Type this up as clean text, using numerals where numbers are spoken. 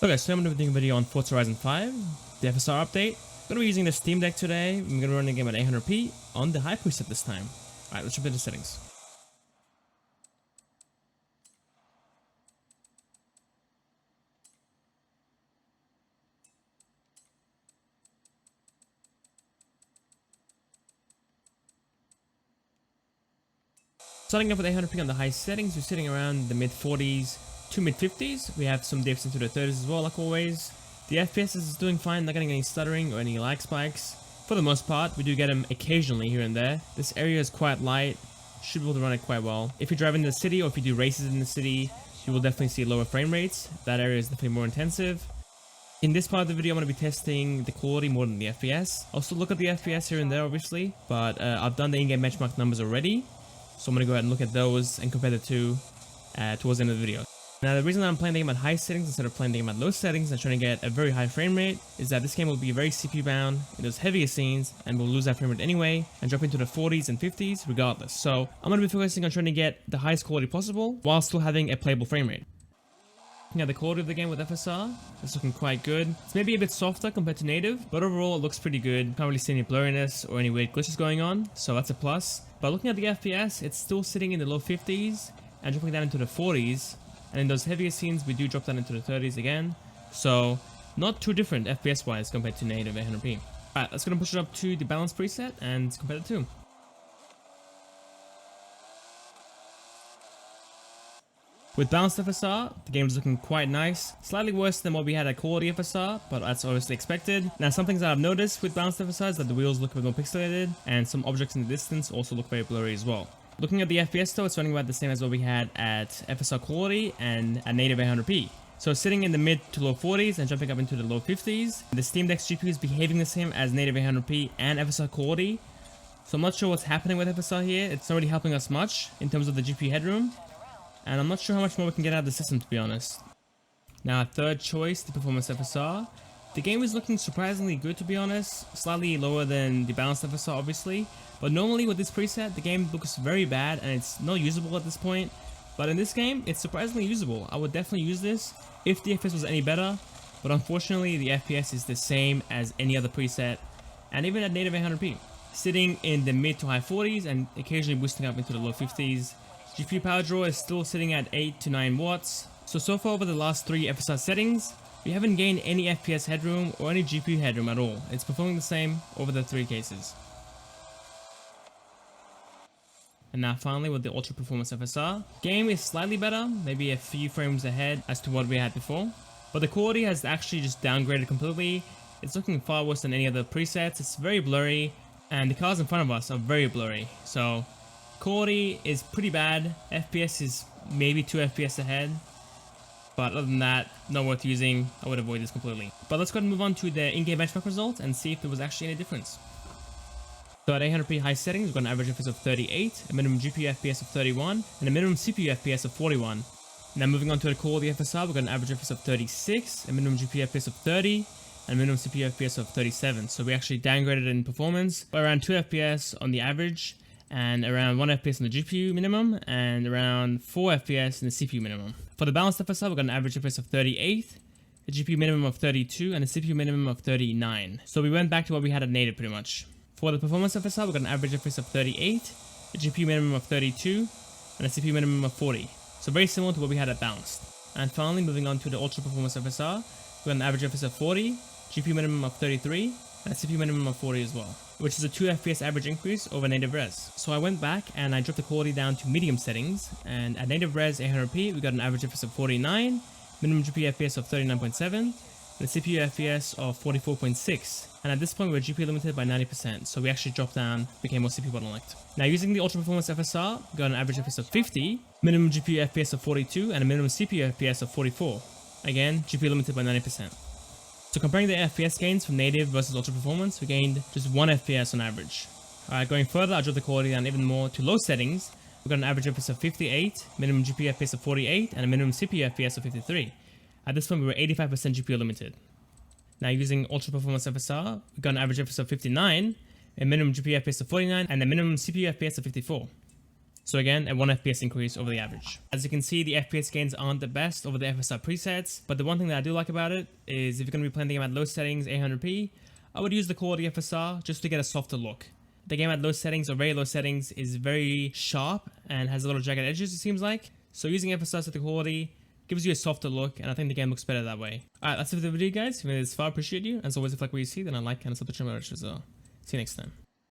Okay, so I'm going to be doing a video on Forza Horizon 5, the FSR update. I'm going to be using the Steam Deck today. I'm going to run the game at 800p on the high preset this time. Alright, let's jump into settings. Starting off with 800p on the high settings, we're sitting around the mid 40s to mid 50s. We have some dips into the 30s as well, like always. The FPS is doing fine, not getting any stuttering or any lag spikes. For the most part, we do get them occasionally here and there. This area is quite light, should be able to run it quite well. If you drive in the city or if you do races in the city, you will definitely see lower frame rates. That area is definitely more intensive. In this part of the video, I'm going to be testing the quality more than the FPS. I'll still look at the FPS here and there, obviously, but I've done the in-game benchmark numbers already. So I'm going to go ahead and look at those and compare the two towards the end of the video. Now, the reason that I'm playing the game at high settings instead of playing the game at low settings and trying to get a very high frame rate is that this game will be very CPU bound in those heavier scenes and will lose that frame rate anyway and drop into the 40s and 50s regardless. So I'm going to be focusing on trying to get the highest quality possible while still having a playable frame rate. Looking at the quality of the game with FSR, it's looking quite good. It's maybe a bit softer compared to native, but overall it looks pretty good. Can't really see any blurriness or any weird glitches going on, so that's a plus. But looking at the FPS, it's still sitting in the low 50s and dropping down into the 40s. And in those heavier scenes, we do drop down into the 30s again. So not too different FPS wise compared to native 800p. Alright, let's go and push it up to the balance preset and compare the two. With balanced FSR, the game is looking quite nice. Slightly worse than what we had at quality FSR, but that's obviously expected. Now, some things that I've noticed with balanced FSR is that the wheels look a bit more pixelated, and some objects in the distance also look very blurry as well. Looking at the FPS though, it's running about the same as what we had at FSR quality and at native 800p. So sitting in the mid to low 40s and jumping up into the low 50s. The Steam Deck's GPU is behaving the same as native 800p and FSR quality. So I'm not sure what's happening with FSR here. It's not really helping us much in terms of the GPU headroom. And I'm not sure how much more we can get out of the system, to be honest. Now, third choice, the performance FSR. The game is looking surprisingly good, to be honest. Slightly lower than the balanced FSR, obviously. But normally with this preset, the game looks very bad and it's not usable at this point. But in this game, it's surprisingly usable. I would definitely use this if the FPS was any better. But unfortunately, the FPS is the same as any other preset. And even at native 800p. Sitting in the mid to high 40s and occasionally boosting up into the low 50s. GPU power draw is still sitting at 8 to 9 watts. So far over the last 3 FSR settings, we haven't gained any FPS headroom or any GPU headroom at all. It's performing the same over the 3 cases. And now finally with the Ultra Performance FSR. Game is slightly better, maybe a few frames ahead as to what we had before. But the quality has actually just downgraded completely. It's looking far worse than any other presets. It's very blurry and the cars in front of us are very blurry. So quality is pretty bad. FPS is maybe 2 FPS ahead. But other than that, not worth using. I would avoid this completely. But let's go ahead and move on to the in-game benchmark results and see if there was actually any difference. So at 800p high settings, we've got an average FPS of 38, a minimum GPU FPS of 31, and a minimum CPU FPS of 41. Now moving on to the quality FSR, we've got an average FPS of 36, a minimum GPU FPS of 30, and a minimum CPU FPS of 37. So we actually downgraded in performance by around 2 FPS on the average, and around 1 FPS on the GPU minimum, and around 4 FPS in the CPU minimum. For the balanced FSR, we've got an average FPS of 38, a GPU minimum of 32, and a CPU minimum of 39. So we went back to what we had at native pretty much. For the performance FSR, we've got an average FPS of 38, a GPU minimum of 32, and a CPU minimum of 40. So very similar to what we had at balanced. And finally, moving on to the Ultra Performance FSR, we've got an average FPS of 40, GPU minimum of 33, and a CPU minimum of 40 as well, which is a 2 FPS average increase over native res. So I went back and I dropped the quality down to medium settings, and at native res 800p, we got an average FPS of 49, minimum GPU FPS of 39.7, and a CPU FPS of 44.6. And at this point, we're GPU limited by 90%, so we actually dropped down, became more CPU bottlenecked. Now using the Ultra Performance FSR, we got an average FPS of 50, minimum GPU FPS of 42, and a minimum CPU FPS of 44. Again, GPU limited by 90%. So comparing the FPS gains from native versus Ultra Performance, we gained just 1 FPS on average. Alright, going further, I dropped the quality down even more to low settings. We got an average FPS of 58, minimum GPU FPS of 48, and a minimum CPU FPS of 53. At this point, we were 85% GPU limited. Now using Ultra Performance FSR, we got an average FPS of 59, a minimum GPU FPS of 49, and a minimum CPU FPS of 54. So again, a 1 FPS increase over the average. As you can see, the FPS gains aren't the best over the FSR presets, but the one thing that I do like about it is if you're going to be playing the game at low settings, 800p, I would use the quality FSR just to get a softer look. The game at low settings or very low settings is very sharp and has a lot of jagged edges, it seems like. So using FSR to the quality gives you a softer look, and I think the game looks better that way. Alright, that's it for the video, guys. If you made it this far, I appreciate you. As always, if you like what you see, then I like and subscribe to the channel as well. See you next time.